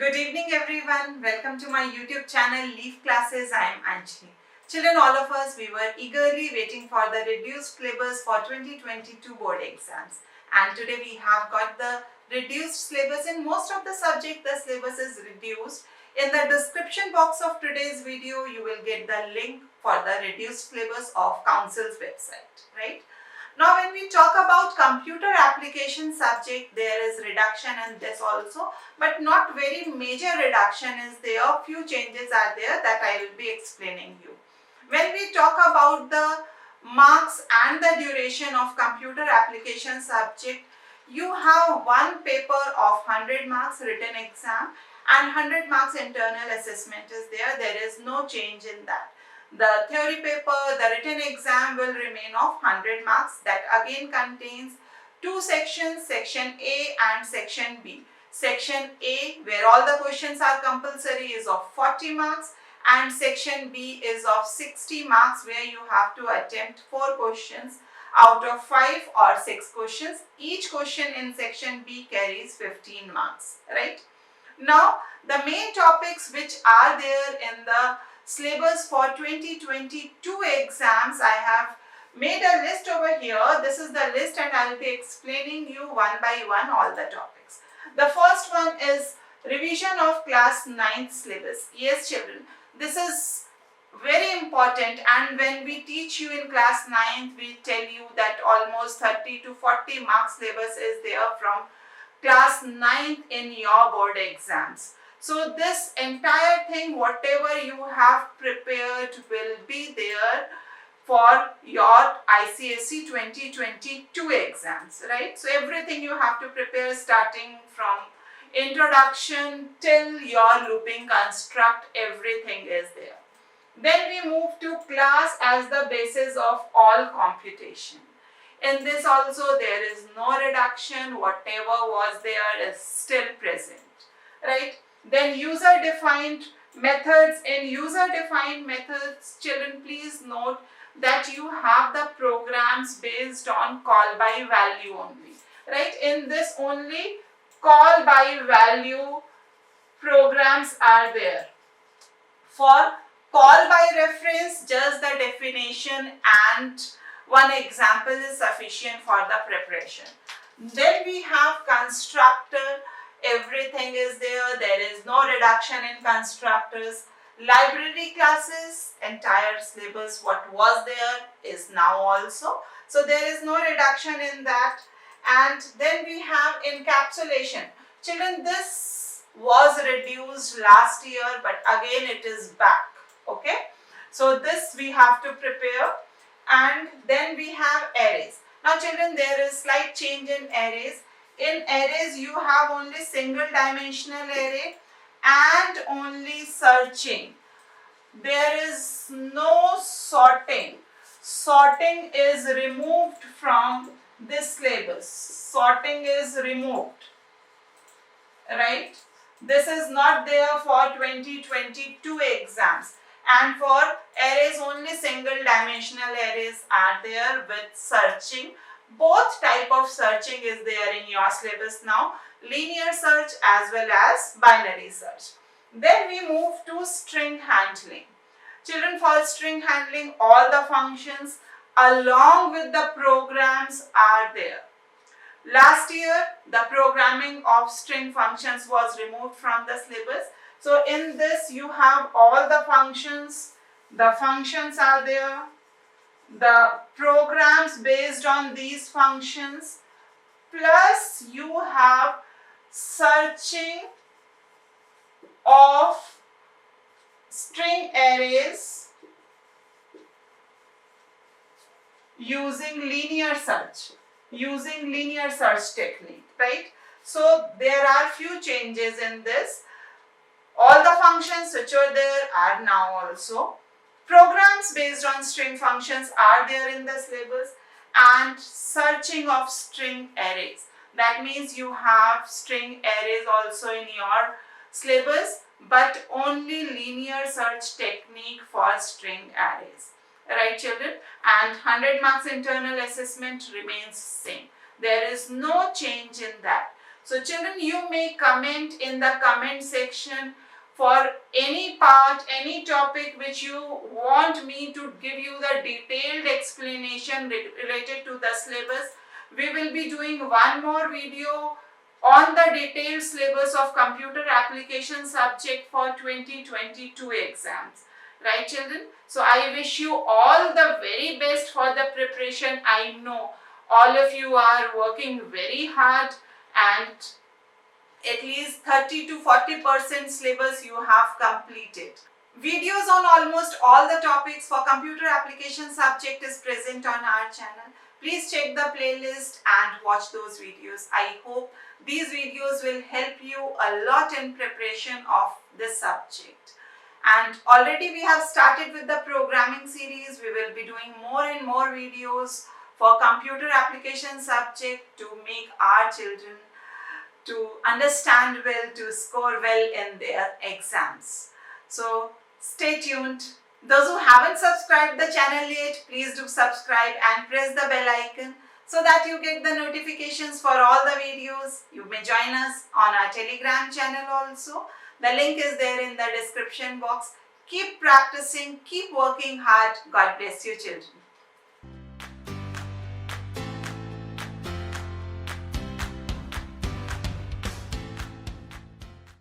Good evening everyone. Welcome to my YouTube channel Leaf Classes. I am Anjali. Children, all of us, we were eagerly waiting for the reduced syllabus for 2022 board exams. And today we have got the reduced syllabus. In most of the subject, the syllabus is reduced. In the description box of today's video, you will get the link for the reduced syllabus of Council's website, right? Now when we talk about computer application subject, there is reduction in this also, but not very major reduction is there. Few changes are there that I will be explaining you. When we talk about the marks and the duration of computer application subject, you have one paper of 100 marks written exam and 100 marks internal assessment is there. There is no change in that. The theory paper, the written exam will remain of 100 marks. That again contains two sections, section A and section B. Section A, where all the questions are compulsory, is of 40 marks, and section B is of 60 marks, where you have to attempt 4 questions out of 5 or 6 questions. Each question in section B carries 15 marks, right? Now, the main topics which are there in the syllabus for 2022 exams, I have made a list over here. This is the list and I will be explaining you one by one all the topics. The first one is revision of class 9th syllabus. Yes children, this is very important, and when we teach you in class 9th, we tell you that almost 30 to 40 marks syllabus is there from class 9th in your board exams. So this entire thing, whatever you have prepared, will be there for your ICSE 2022 exams, right? So everything you have to prepare, starting from introduction till your looping construct, everything is there. Then we move to class as the basis of all computation. In this also there is no reduction. Whatever was there is still present, right? Then user defined methods. In user defined methods, children, please note that you have the programs based on call by value only, right? In this only call by value programs are there. For call by reference, just the definition and one example is sufficient for the preparation. Then we have constructor. Everything is there. There is no reduction in constructors. Library classes, entire syllabus what was there is now also. So there is no reduction in that. And then we have encapsulation. Children, this was reduced last year, but again it is back. Okay. So this we have to prepare. And then we have arrays. Now children, there is slight change in arrays. In arrays you have only single dimensional array and only searching. There is no sorting. Sorting is removed from this syllabus. Sorting is removed, right? This is not there for 2022 exams. And for arrays, only single dimensional arrays are there with searching. Both type of searching is there in your syllabus now. Linear search as well as binary search. Then we move to string handling. Children, for string handling, all the functions along with the programs are there. Last year, the programming of string functions was removed from the syllabus. So in this you have all the functions are there, the programs based on these functions, plus you have searching of string arrays using linear search technique, right? So there are few changes in this. All the functions which are there are now also. Programs based on string functions are there in the syllabus, and searching of string arrays. That means you have string arrays also in your syllabus, but only linear search technique for string arrays. Right children? And 100 marks internal assessment remains same. There is no change in that. So children, you may comment in the comment section for any part, any topic which you want me to give you the detailed explanation related to the syllabus. We will be doing one more video on the detailed syllabus of computer application subject for 2022 exams. Right children? So I wish you all the very best for the preparation. I know all of you are working very hard and at least 30 to 40% syllabus you have completed. Videos on almost all the topics for computer application subject is present on our channel. Please check the playlist and watch those videos. I hope these videos will help you a lot in preparation of this subject. And already we have started with the programming series. We will be doing more and more videos for computer application subject to make our children to understand well, to score well in their exams. So stay tuned. Those who haven't subscribed the channel yet, please do subscribe and press the bell icon so that you get the notifications for all the videos. You may join us on our Telegram channel also. The link is there in the description box. Keep practicing, keep working hard. God bless you children.